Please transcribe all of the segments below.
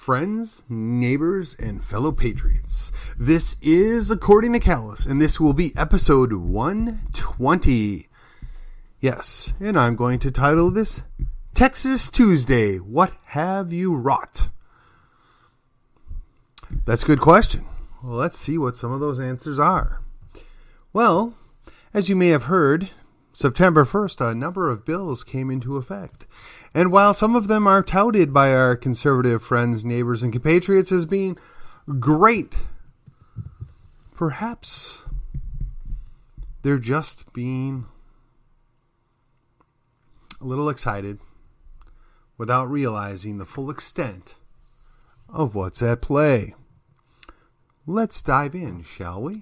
friends, neighbors, and fellow patriots. This is According to Callus, and this will be episode 120. Yes, and I'm going to title this Texas Tuesday, What Have You Wrought? That's a good question. Well, let's see what some of those answers are. Well, as you may have heard, September 1st, a number of bills came into effect. And while some of them are touted by our conservative friends, neighbors, and compatriots as being great, perhaps they're just being a little excited without realizing the full extent of what's at play. Let's dive in, shall we?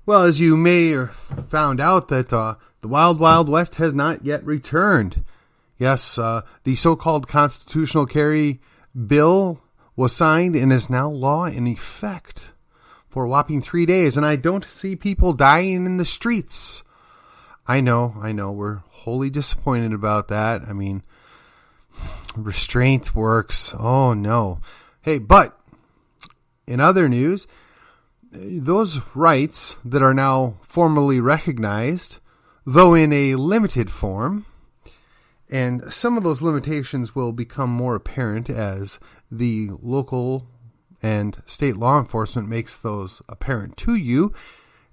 Well, as you may have found out that the Wild Wild West has not yet returned. Yes, the so-called constitutional carry bill was signed and is now law in effect for a whopping 3 days, and I don't see people dying in the streets. I know, we're wholly disappointed about that. I mean, restraint works. Oh, no. Hey, but in other news, those rights that are now formally recognized, though in a limited form, and some of those limitations will become more apparent as the local and state law enforcement makes those apparent to you,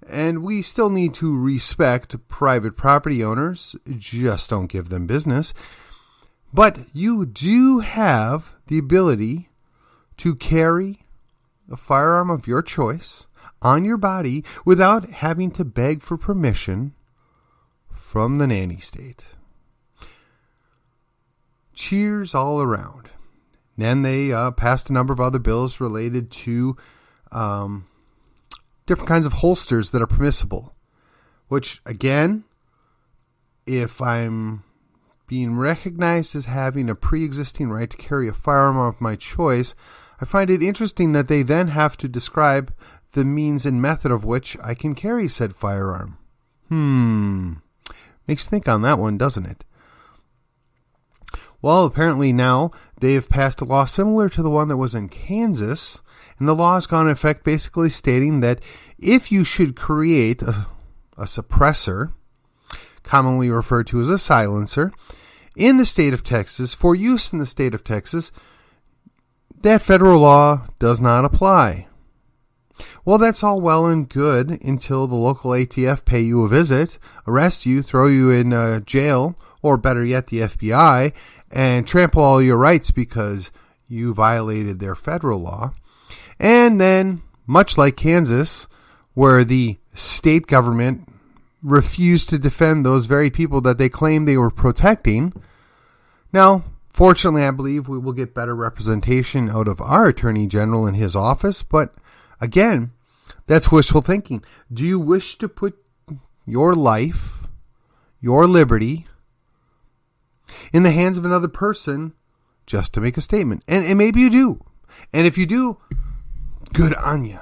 and we still need to respect private property owners, just don't give them business. But you do have the ability to carry a firearm of your choice on your body without having to beg for permission from the nanny state. Cheers all around. Then they passed a number of other bills related to different kinds of holsters that are permissible, which, again, if I'm being recognized as having a pre-existing right to carry a firearm of my choice, I find it interesting that they then have to describe the means and method of which I can carry said firearm. Makes you think on that one, doesn't it? Well, apparently now they've passed a law similar to the one that was in Kansas, and the law has gone into effect basically stating that if you should create a suppressor, commonly referred to as a silencer, in the state of Texas, for use in the state of Texas, that federal law does not apply. Well, that's all well and good until the local ATF pay you a visit, arrest you, throw you in jail, or better yet, the FBI, and trample all your rights because you violated their federal law. And then, much like Kansas, where the state government refused to defend those very people that they claimed they were protecting. Now, fortunately, I believe we will get better representation out of our Attorney General in his office, but again, that's wishful thinking. Do you wish to put your life, your liberty, in the hands of another person just to make a statement? And maybe you do. And if you do, good on you.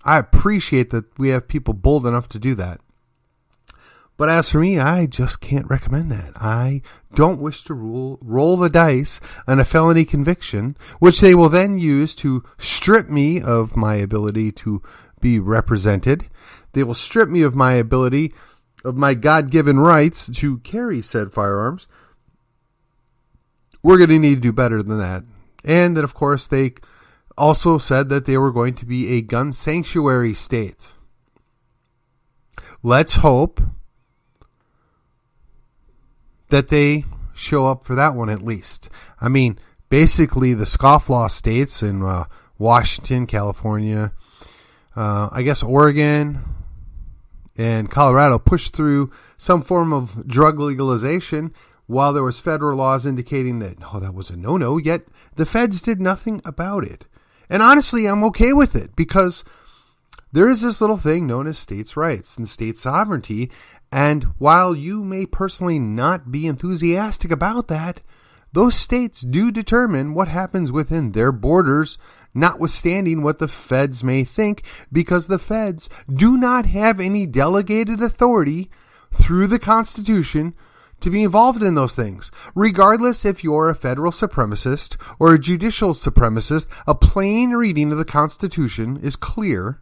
I appreciate that we have people bold enough to do that. But as for me, I just can't recommend that. I don't wish to roll the dice on a felony conviction, which they will then use to strip me of my ability to be represented. They will strip me of my ability, of my God-given rights to carry said firearms. We're going to need to do better than that. And that, of course, they also said that they were going to be a gun sanctuary state. Let's hope that they show up for that one at least. I mean, basically the scofflaw states in Washington, California, I guess Oregon, and Colorado pushed through some form of drug legalization while there was federal laws indicating that, that was a no-no, yet the feds did nothing about it. And honestly, I'm okay with it because there is this little thing known as states' rights and state sovereignty. And while you may personally not be enthusiastic about that, those states do determine what happens within their borders, notwithstanding what the feds may think, because the feds do not have any delegated authority through the Constitution to be involved in those things. Regardless if you're a federal supremacist or a judicial supremacist, a plain reading of the Constitution is clear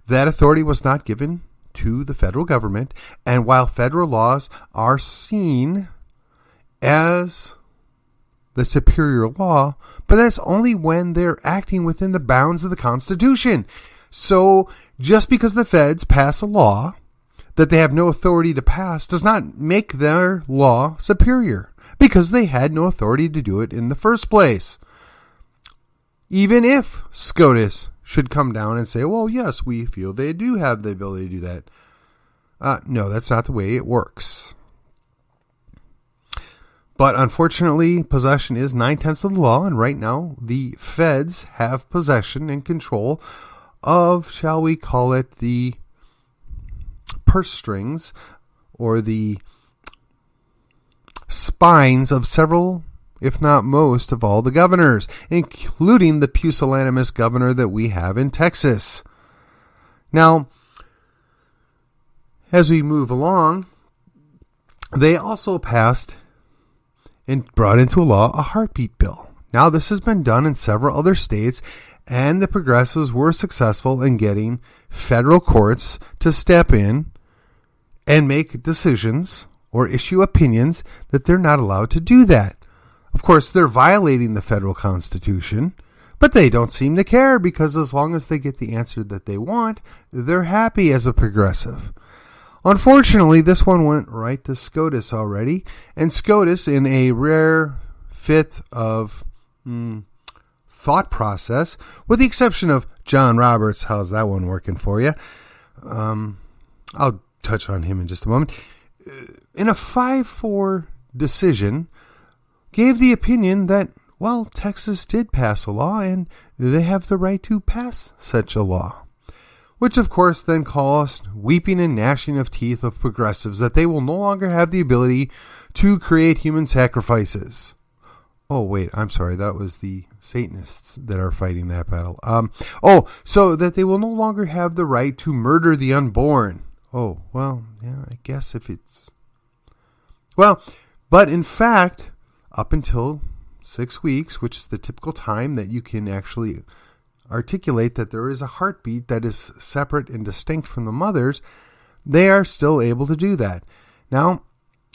that authority was not given to the federal government. And while federal laws are seen as the superior law, but that's only when they're acting within the bounds of the Constitution. So just because the feds pass a law that they have no authority to pass does not make their law superior, because they had no authority to do it in the first place. Even if SCOTUS should come down and say, well, yes, we feel they do have the ability to do that. No, that's not the way it works. But unfortunately, possession is 9/10 of the law, and right now the feds have possession and control of, shall we call it, the purse strings or the spines of several, if not most, of all the governors, including the pusillanimous governor that we have in Texas. Now, as we move along, they also passed and brought into law a heartbeat bill. Now, this has been done in several other states, and the progressives were successful in getting federal courts to step in and make decisions or issue opinions that they're not allowed to do that. Of course, they're violating the federal Constitution, but they don't seem to care, because as long as they get the answer that they want, they're happy as a progressive. Unfortunately, this one went right to SCOTUS already, and SCOTUS, in a rare fit of thought process, with the exception of John Roberts, how's that one working for you? I'll touch on him in just a moment, in a 5-4 decision, gave the opinion that, well, Texas did pass a law, and they have the right to pass such a law. Which, of course, then caused weeping and gnashing of teeth of progressives that they will no longer have the ability to create human sacrifices. Oh, wait, I'm sorry. That was the Satanists that are fighting that battle. So that they will no longer have the right to murder the unborn. Oh, well, yeah, I guess if it's... Well, but in fact, up until 6 weeks, which is the typical time that you can actually articulate that there is a heartbeat that is separate and distinct from the mother's, they are still able to do that. Now,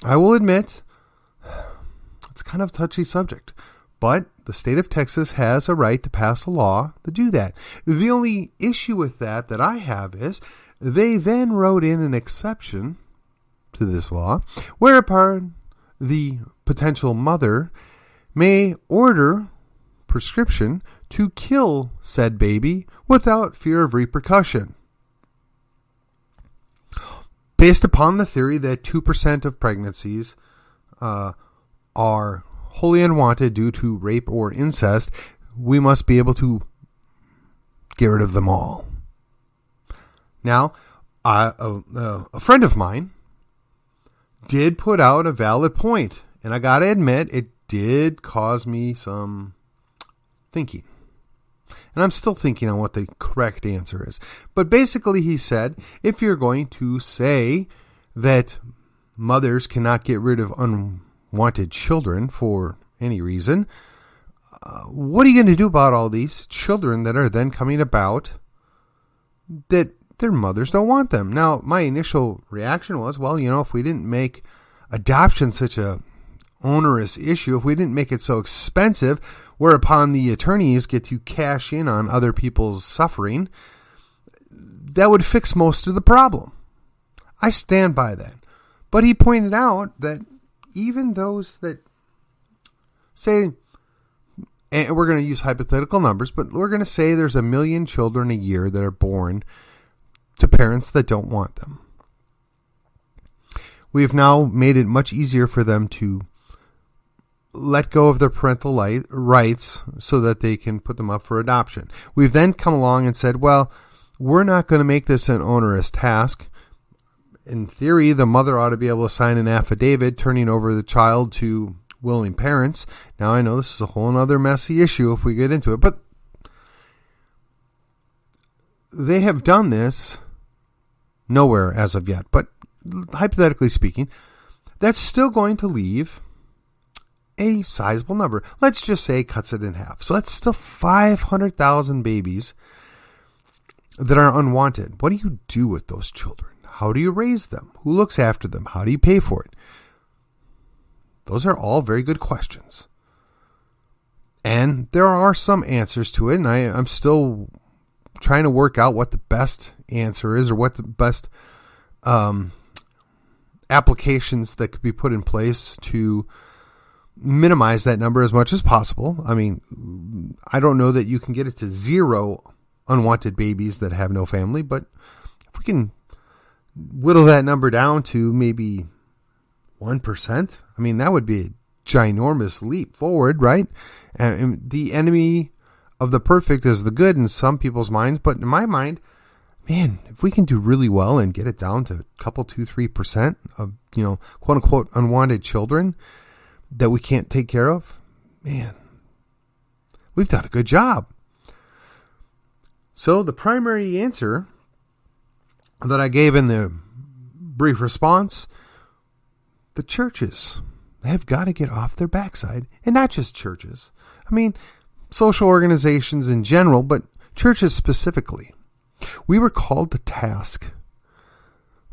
I will admit, it's kind of a touchy subject, but the state of Texas has a right to pass a law to do that. The only issue with that I have is they then wrote in an exception to this law, whereupon the potential mother may order prescription to kill said baby without fear of repercussion, based upon the theory that 2% of pregnancies are wholly unwanted due to rape or incest. We must be able to get rid of them all. Now, a friend of mine did put out a valid point, and I gotta admit, it did cause me some thinking. And I'm still thinking on what the correct answer is. But basically he said, if you're going to say that mothers cannot get rid of unwanted children for any reason, what are you going to do about all these children that are then coming about that their mothers don't want them? Now, my initial reaction was, well, if we didn't make adoption such a onerous issue, if we didn't make it so expensive, whereupon the attorneys get to cash in on other people's suffering, that would fix most of the problem. I stand by that. But he pointed out that even those that say, and we're going to use hypothetical numbers, but we're going to say there's 1 million children a year that are born to parents that don't want them. We have now made it much easier for them to let go of their parental rights so that they can put them up for adoption. We've then come along and said, well, we're not going to make this an onerous task. In theory, the mother ought to be able to sign an affidavit turning over the child to willing parents. Now, I know this is a whole other messy issue if we get into it, but they have done this nowhere as of yet. But hypothetically speaking, that's still going to leave a sizable number. Let's just say it cuts it in half. So that's still 500,000 babies that are unwanted. What do you do with those children? How do you raise them? Who looks after them? How do you pay for it? Those are all very good questions. And there are some answers to it, and I'm still trying to work out what the best answer is, or what the best applications that could be put in place to minimize that number as much as possible. I mean, I don't know that you can get it to 0 unwanted babies that have no family, but if we can whittle that number down to maybe 1%, I mean, that would be a ginormous leap forward, right? And the enemy of the perfect is the good in some people's minds, but in my mind, man, if we can do really well and get it down to a couple, 2-3% of, quote unquote, unwanted children that we can't take care of, man, we've done a good job. So the primary answer that I gave in the brief response, the churches have got to get off their backside, and not just churches. I mean, social organizations in general, but churches specifically. We were called to task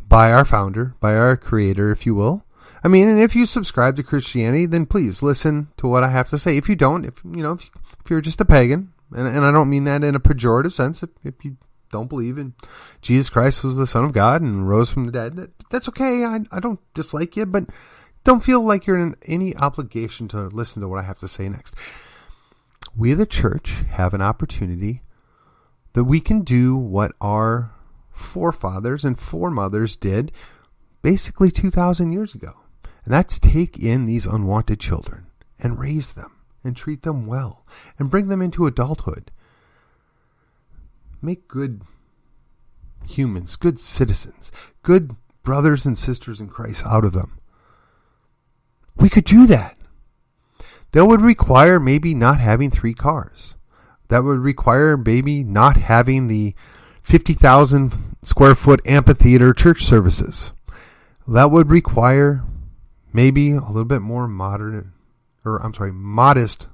by our founder, by our creator, if you will. I mean, and if you subscribe to Christianity, then please listen to what I have to say. If you don't, if you're just a pagan, and I don't mean that in a pejorative sense, if you don't believe in Jesus Christ was the Son of God and rose from the dead, that's okay. I don't dislike you, but don't feel like you're in any obligation to listen to what I have to say next. We, the church, have an opportunity that we can do what our forefathers and foremothers did basically 2,000 years ago. And that's take in these unwanted children and raise them and treat them well and bring them into adulthood. Make good humans, good citizens, good brothers and sisters in Christ out of them. We could do that. That would require maybe not having 3 cars. That would require maybe not having the 50,000 square foot amphitheater church services. That would require maybe a little bit more modest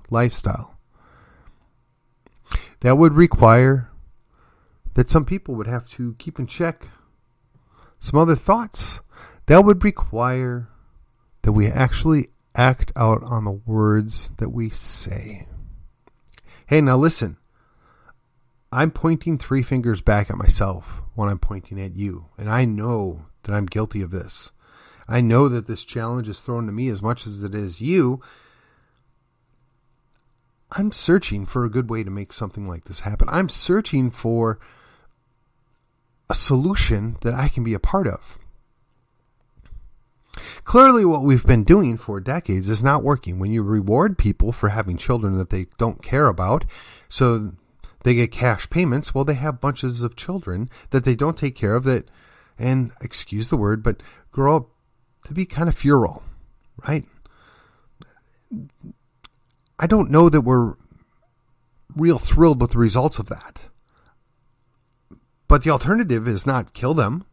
lifestyle. That would require that some people would have to keep in check some other thoughts. That would require that we actually act out on the words that we say. Hey, now listen. I'm pointing 3 fingers back at myself when I'm pointing at you. And I know that I'm guilty of this. I know that this challenge is thrown to me as much as it is you. I'm searching for a good way to make something like this happen. I'm searching for a solution that I can be a part of. Clearly, what we've been doing for decades is not working. When you reward people for having children that they don't care about, so they get cash payments, well, they have bunches of children that they don't take care of that, and excuse the word, but grow up to be kind of feral, right? I don't know that we're real thrilled with the results of that. But the alternative is not kill them,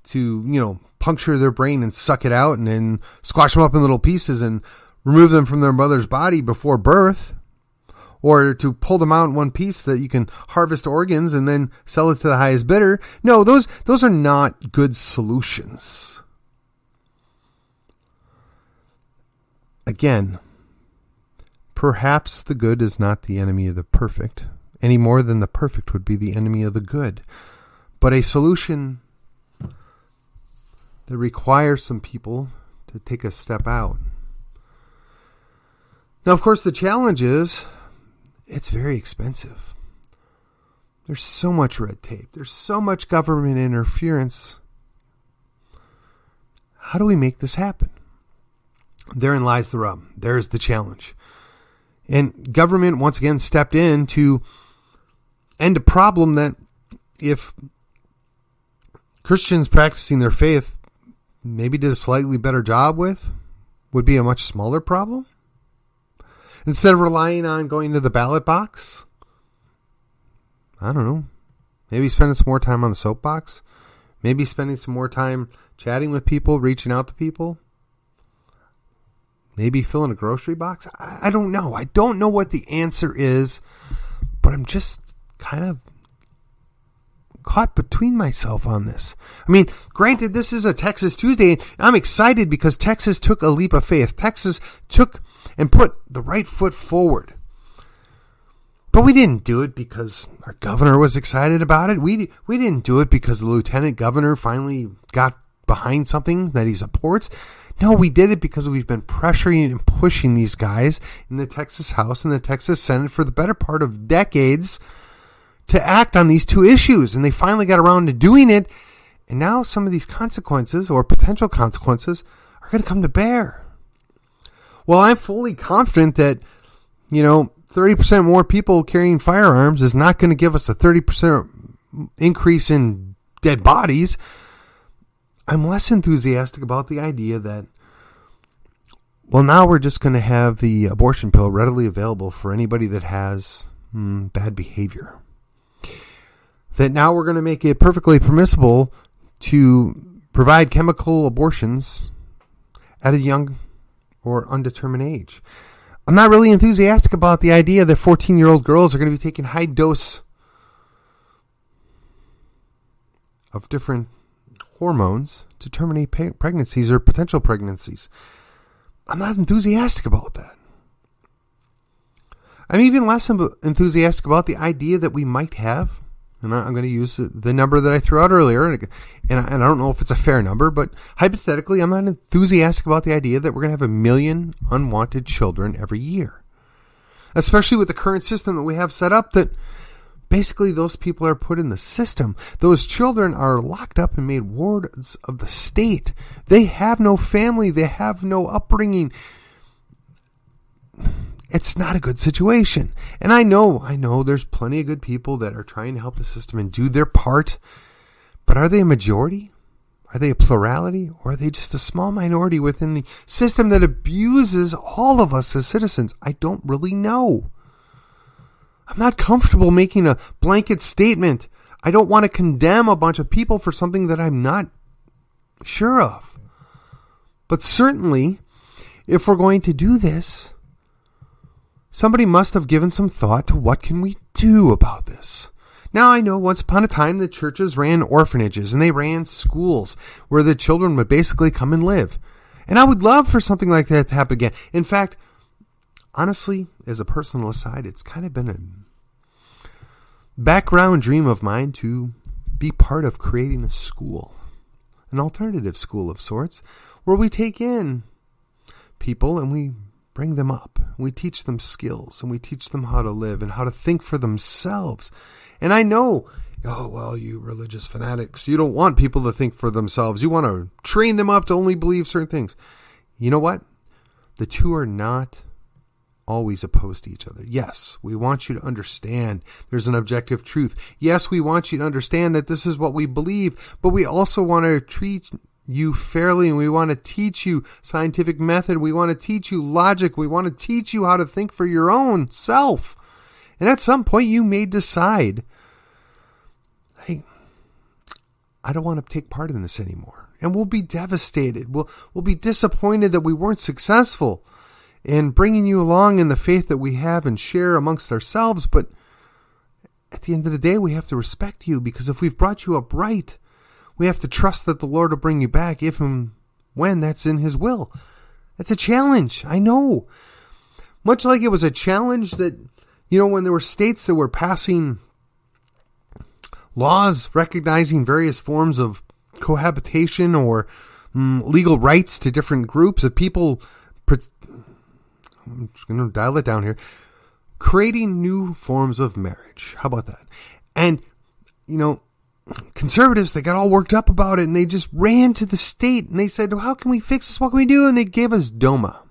to, puncture their brain and suck it out and then squash them up in little pieces and remove them from their mother's body before birth, or to pull them out in one piece that you can harvest organs and then sell it to the highest bidder. No, those are not good solutions. Again, perhaps the good is not the enemy of the perfect, any more than the perfect would be the enemy of the good. But a solution that requires some people to take a step out. Now, of course, the challenge is it's very expensive. There's so much red tape. There's so much government interference. How do we make this happen? Therein lies the rub. There's the challenge. And government once again stepped in to end a problem that if Christians practicing their faith maybe did a slightly better job with, would be a much smaller problem. Instead of relying on going to the ballot box, I don't know, maybe spending some more time on the soapbox, Maybe spending some more time chatting with people, reaching out to people. Maybe filling a grocery box. I don't know. I don't know what the answer is, but I'm just kind of caught between myself on this. I mean, granted, this is a Texas Tuesday. I'm excited because Texas took a leap of faith. Texas took and put the right foot forward. But we didn't do it because our governor was excited about it. We didn't do it because the lieutenant governor finally got behind something that he supports. No, we did it because we've been pressuring and pushing these guys in the Texas House and the Texas Senate for the better part of decades to act on these two issues. And they finally got around to doing it. And now some of these consequences or potential consequences are going to come to bear. Well, I'm fully confident that, 30% more people carrying firearms is not going to give us a 30% increase in dead bodies. I'm less enthusiastic about the idea that, now we're just going to have the abortion pill readily available for anybody that has bad behavior. That now we're going to make it perfectly permissible to provide chemical abortions at a young or undetermined age. I'm not really enthusiastic about the idea that 14-year-old girls are going to be taking high dose of different hormones to terminate pregnancies or potential pregnancies. I'm not enthusiastic about that. I'm even less enthusiastic about the idea that we might have, and I'm going to use the number that I threw out earlier, and I don't know if it's a fair number, but hypothetically, I'm not enthusiastic about the idea that we're going to have 1 million unwanted children every year. Especially with the current system that we have set up, that basically those people are put in the system. Those children are locked up and made wards of the state. They have no family. They have no upbringing. It's not a good situation. And I know there's plenty of good people that are trying to help the system and do their part. But are they a majority? Are they a plurality? Or are they just a small minority within the system that abuses all of us as citizens? I don't really know. I'm not comfortable making a blanket statement. I don't want to condemn a bunch of people for something that I'm not sure of. But certainly, if we're going to do this, somebody must have given some thought to what can we do about this. Now, I know once upon a time the churches ran orphanages and they ran schools where the children would basically come and live. And I would love for something like that to happen again. In fact, honestly, as a personal aside, it's kind of been a background dream of mine to be part of creating a school, an alternative school of sorts, where we take in people and we bring them up. We teach them skills and we teach them how to live and how to think for themselves. And I know, you religious fanatics, you don't want people to think for themselves. You want to train them up to only believe certain things. You know what? The two are not always opposed to each other. Yes, we want you to understand there's an objective truth. Yes, we want you to understand that this is what we believe, but we also want to treat you fairly, and we want to teach you scientific method. We want to teach you logic. We want to teach you how to think for your own self. And at some point you may decide, hey, I don't want to take part in this anymore. And we'll be devastated. We'll be disappointed that we weren't successful in bringing you along in the faith that we have and share amongst ourselves. But at the end of the day, we have to respect you, because if we've brought you up right, we have to trust that the Lord will bring you back if and when that's in His will. That's a challenge, I know. Much like it was a challenge that, when there were states that were passing laws recognizing various forms of cohabitation or legal rights to different groups of people. I'm just going to dial it down here. Creating new forms of marriage. How about that? And, conservatives, they got all worked up about it, and they just ran to the state and they said, well, how can we fix this? What can we do? And they gave us DOMA,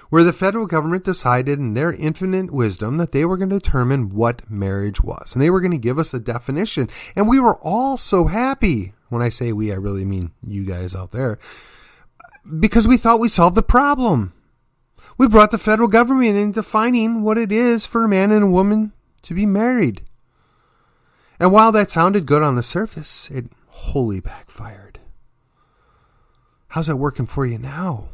where the federal government decided in their infinite wisdom that they were going to determine what marriage was. And they were going to give us a definition. And we were all so happy. When I say we, I really mean you guys out there, because we thought we solved the problem. We brought the federal government in defining what it is for a man and a woman to be married. And while that sounded good on the surface, it wholly backfired. How's that working for you now?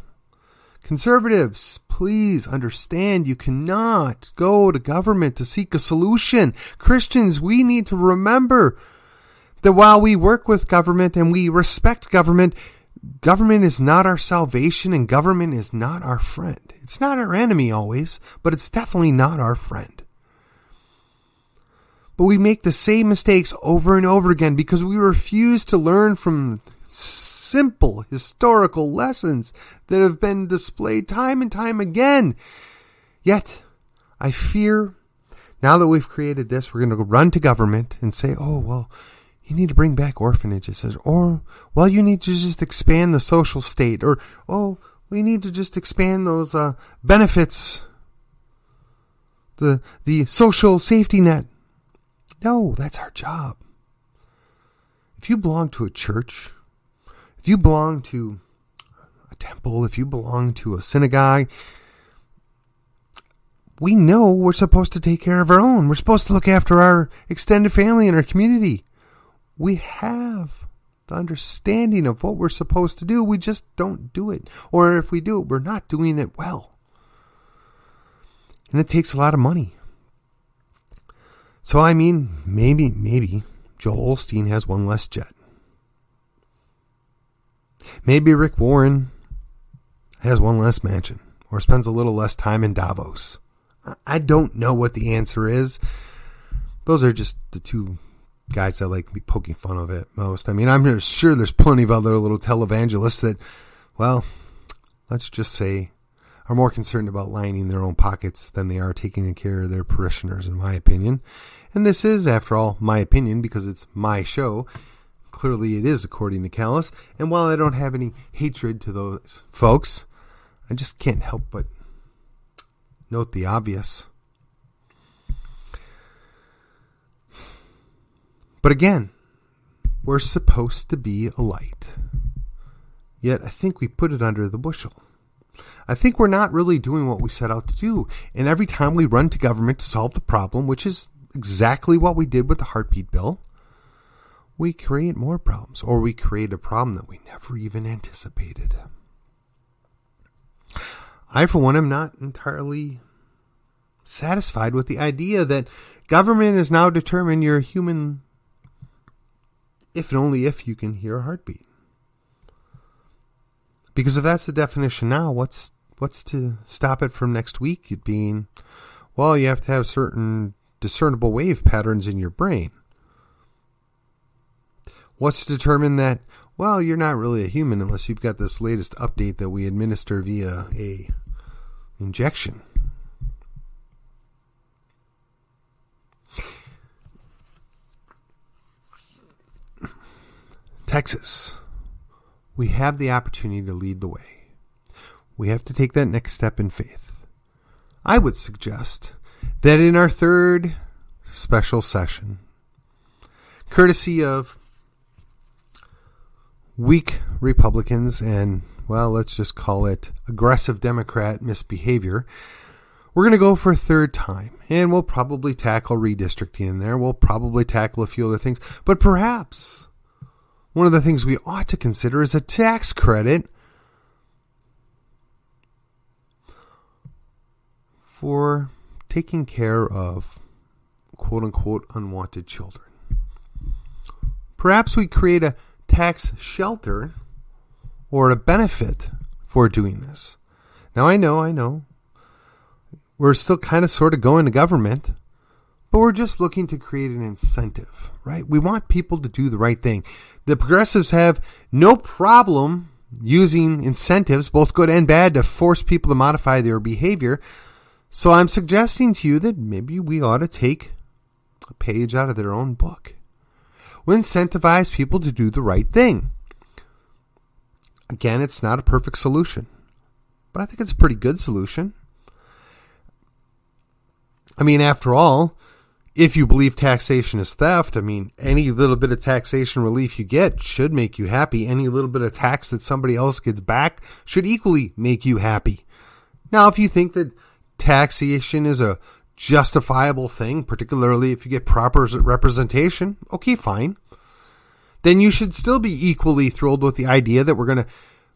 Conservatives, please understand you cannot go to government to seek a solution. Christians, we need to remember that while we work with government and we respect government, government is not our salvation and government is not our friend. It's not our enemy always, but it's definitely not our friend. But we make the same mistakes over and over again because we refuse to learn from simple historical lessons that have been displayed time and time again. Yet, I fear, now that we've created this, we're going to run to government and say, oh, well, you need to bring back orphanages, or, well, you need to just expand the social state, or, oh, we need to just expand those benefits, the social safety net. No, that's our job. If you belong to a church, if you belong to a temple, if you belong to a synagogue, we know we're supposed to take care of our own. We're supposed to look after our extended family and our community. We have the understanding of what we're supposed to do. We just don't do it. Or if we do it, we're not doing it well. And it takes a lot of money. So, I mean, maybe Joel Osteen has one less jet. Maybe Rick Warren has one less mansion or spends a little less time in Davos. I don't know what the answer is. Those are just the two guys that like me poking fun of it most. I mean, I'm sure there's plenty of other little televangelists that, well, let's just say, are more concerned about lining their own pockets than they are taking care of their parishioners, in my opinion. And this is, after all, my opinion because it's my show. Clearly it is, according to Callis. And while I don't have any hatred to those folks, I just can't help but note the obvious. But again, we're supposed to be a light. Yet I think we put it under the bushel. I think we're not really doing what we set out to do. And every time we run to government to solve the problem, which is exactly what we did with the heartbeat bill, we create more problems, or we create a problem that we never even anticipated. I, for one, am not entirely satisfied with the idea that government has now determined you're a human if and only if you can hear a heartbeat. Because if that's the definition now, what's to stop it from next week? It being, well, you have to have certain discernible wave patterns in your brain. What's to determine that, well, you're not really a human unless you've got this latest update that we administer via a injection? Texas, we have the opportunity to lead the way. We have to take that next step in faith. I would suggest that in our third special session, courtesy of weak Republicans and, well, let's just call it aggressive Democrat misbehavior, we're going to go for a third time. And we'll probably tackle redistricting in there. We'll probably tackle a few other things. But perhaps one of the things we ought to consider is a tax credit for taking care of quote-unquote unwanted children. Perhaps we create a tax shelter or a benefit for doing this. Now, I know. We're still kind of sort of going to government, but we're just looking to create an incentive, right? We want people to do the right thing. The progressives have no problem using incentives, both good and bad, to force people to modify their behavior. So I'm suggesting to you that maybe we ought to take a page out of their own book. We incentivize people to do the right thing. Again, it's not a perfect solution, but I think it's a pretty good solution. I mean, after all, if you believe taxation is theft, I mean, any little bit of taxation relief you get should make you happy. Any little bit of tax that somebody else gets back should equally make you happy. Now, if you think that taxation is a justifiable thing, particularly if you get proper representation, okay, fine. then you should still be equally thrilled with the idea that we're going to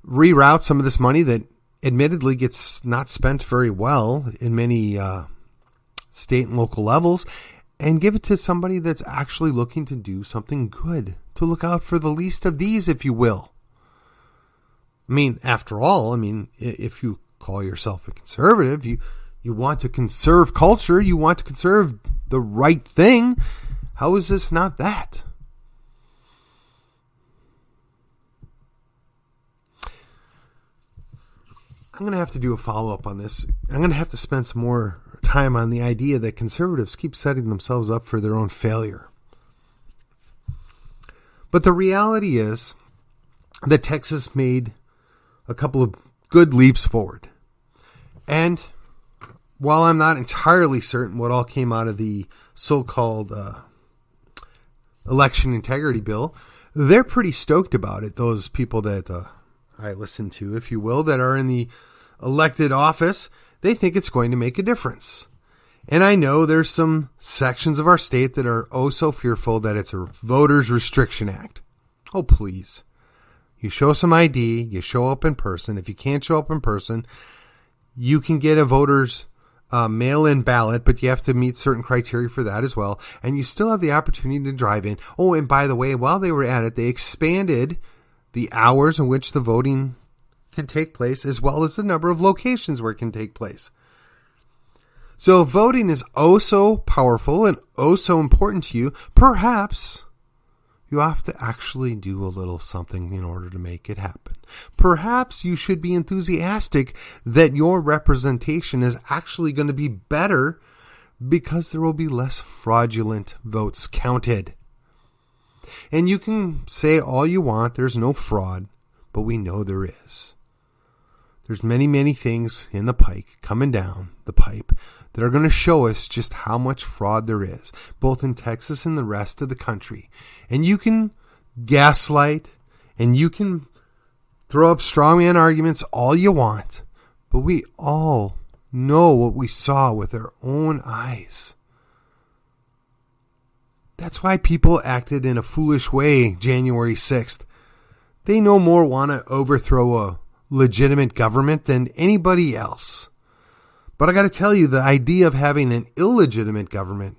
reroute some of this money that admittedly gets not spent very well in many state and local levels, and give it to somebody that's actually looking to do something good, to look out for the least of these, if you will. I mean, after all, if you call yourself a conservative, you want to conserve culture, you want to conserve the right thing. How is this not that? I'm going to have to do a follow-up on this. I'm going to have to spend some more time on the idea that conservatives keep setting themselves up for their own failure. But the reality is that Texas made a couple of good leaps forward. And while I'm not entirely certain what all came out of the so-called election integrity bill, they're pretty stoked about it. Those people that I listen to, if you will, that are in the elected office, they think it's going to make a difference. And I know there's some sections of our state that are oh so fearful that it's a Voters Restriction Act. Oh, please. You show some ID, you show up in person. If you can't show up in person, you can get a voter's mail-in ballot, but you have to meet certain criteria for that as well. And you still have the opportunity to drive in. Oh, and by the way, while they were at it, they expanded the hours in which the voting can take place, as well as the number of locations where it can take place. So voting is oh so powerful and oh so important to you. Perhaps you have to actually do a little something in order to make it happen. Perhaps you should be enthusiastic that your representation is actually going to be better because there will be less fraudulent votes counted. And you can say all you want, there's no fraud, but we know there is. There's many, many things in the pike, coming down the pipe, that are going to show us just how much fraud there is, both in Texas and the rest of the country. And you can gaslight, and you can throw up strongman arguments all you want, but we all know what we saw with our own eyes. That's why people acted in a foolish way January 6th. They no more want to overthrow a legitimate government than anybody else. But I got to tell you, the idea of having an illegitimate government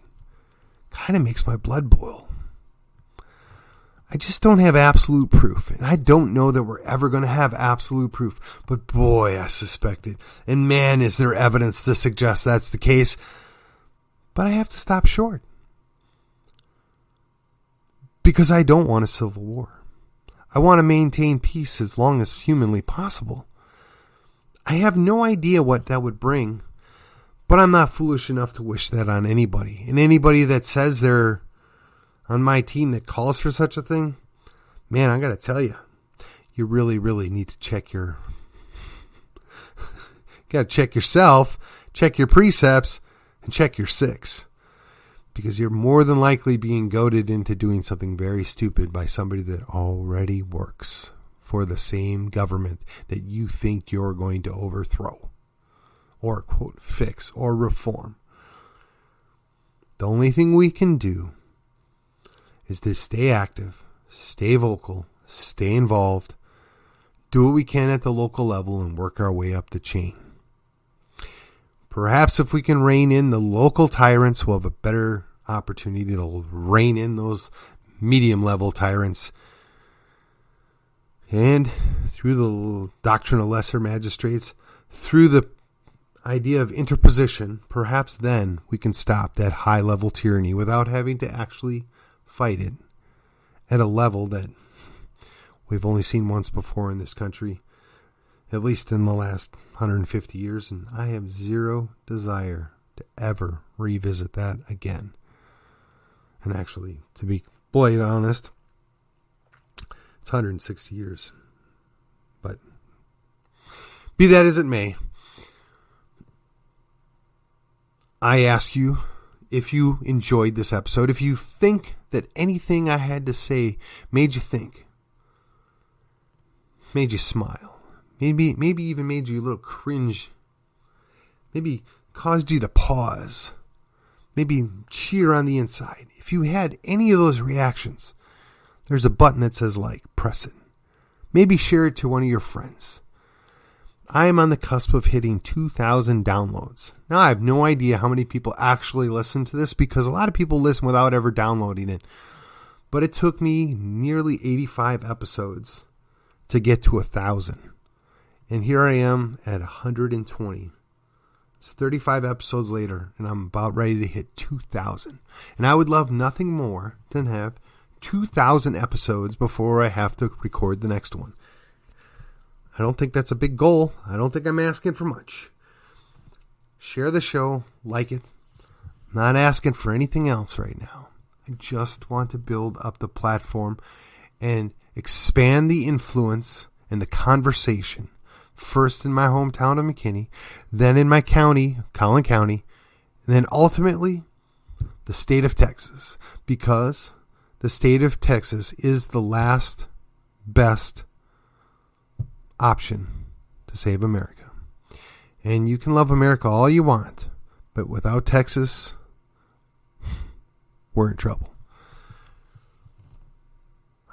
kind of makes my blood boil. I just don't have absolute proof, and I don't know that we're ever going to have absolute proof. But boy, I suspect it. And man, is there evidence to suggest that's the case. But I have to stop short. Because I don't want a civil war. I want to maintain peace as long as humanly possible. I have no idea what that would bring, but I'm not foolish enough to wish that on anybody. And anybody that says they're on my team that calls for such a thing, man, I got to tell you, you really, really need to check got to check yourself, check your precepts, and check your six. Because you're more than likely being goaded into doing something very stupid by somebody that already works for the same government that you think you're going to overthrow or, quote, fix or reform. The only thing we can do is to stay active, stay vocal, stay involved, do what we can at the local level, and work our way up the chain. Perhaps if we can rein in the local tyrants, we'll have a better opportunity to rein in those medium-level tyrants. And through the doctrine of lesser magistrates, through the idea of interposition, perhaps then we can stop that high-level tyranny without having to actually fight it at a level that we've only seen once before in this country, at least in the last 150 years, and I have zero desire to ever revisit that again. And actually, to be quite honest, it's 160 years. But be that as it may, I ask you, if you enjoyed this episode, if you think that anything I had to say made you think, made you smile, maybe even made you a little cringe, maybe caused you to pause, maybe cheer on the inside. If you had any of those reactions, there's a button that says like. Press it. Maybe share it to one of your friends. I am on the cusp of hitting 2,000 downloads. Now, I have no idea how many people actually listen to this because a lot of people listen without ever downloading it. But it took me nearly 85 episodes to get to 1,000. And here I am at 120. It's 35 episodes later, and I'm about ready to hit 2,000. And I would love nothing more than have 2,000 episodes before I have to record the next one. I don't think that's a big goal. I don't think I'm asking for much. Share the show, like it. I'm not asking for anything else right now. I just want to build up the platform and expand the influence and the conversation. First in my hometown of McKinney, then in my county, Collin County, and then ultimately the state of Texas. Because the state of Texas is the last best option to save America. And you can love America all you want, but without Texas, we're in trouble.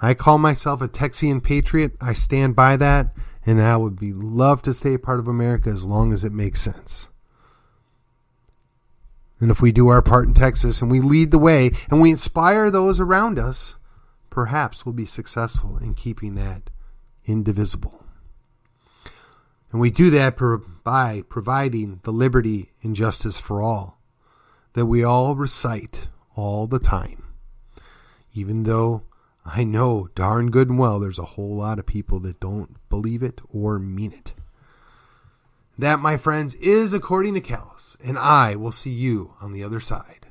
I call myself a Texian patriot. I stand by that, and I would love to stay a part of America as long as it makes sense. And if we do our part in Texas and we lead the way and we inspire those around us, perhaps we'll be successful in keeping that indivisible. And we do that by providing the liberty and justice for all that we all recite all the time. Even though I know darn good and well there's a whole lot of people that don't believe it or mean it. That, my friends, is According to Callus, and I will see you on the other side.